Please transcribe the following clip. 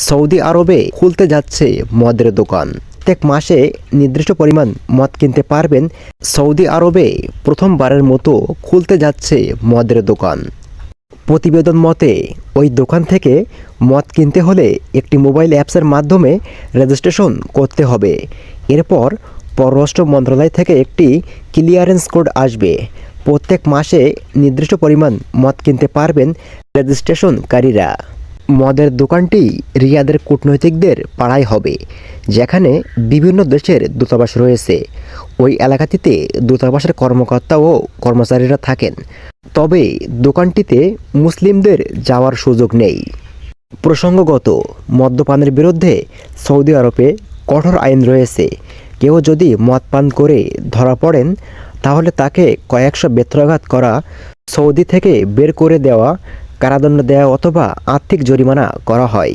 Saudi আরবে খুলতে যাচ্ছে মদের দোকান। প্রত্যেক মাসে নির্দিষ্ট পরিমাণ মদ কিনতে পারবেন। সৌদি আরবে প্রথমবারের মতো খুলতে যাচ্ছে মদের দোকান। প্রতিবেদন মতে ওই দোকান থেকে মদ কিনতে হলে একটি মোবাইল অ্যাপসের মাধ্যমে রেজিস্ট্রেশন করতে হবে। এরপর পররাষ্ট্র মন্ত্রণালয় থেকে একটি ক্লিয়ারেন্স কোড আসবে। প্রত্যেক মাসে নির্দিষ্ট পরিমাণ মদ কিনতে পারবেন রেজিস্ট্রেশনকারীরা। মদের দোকানটি রিয়াদের কূটনৈতিকদের পাড়ায় হবে, যেখানে বিভিন্ন দেশের দূতাবাস রয়েছে। ওই এলাকাটিতে দূতাবাসের কর্মকর্তা ও কর্মচারীরা থাকেন। তবে দোকানটিতে মুসলিমদের যাওয়ার সুযোগ নেই। প্রসঙ্গগত, মদ্যপানের বিরুদ্ধে সৌদি আরবে কঠোর আইন রয়েছে। কেউ যদি মদ পান করে ধরা পড়েন, তাহলে তাকে কয়েকশো বেত্রাঘাত করা, সৌদি থেকে বের করে দেওয়া, কারাদণ্ড দেওয়া অথবা আর্থিক জরিমানা করা হয়।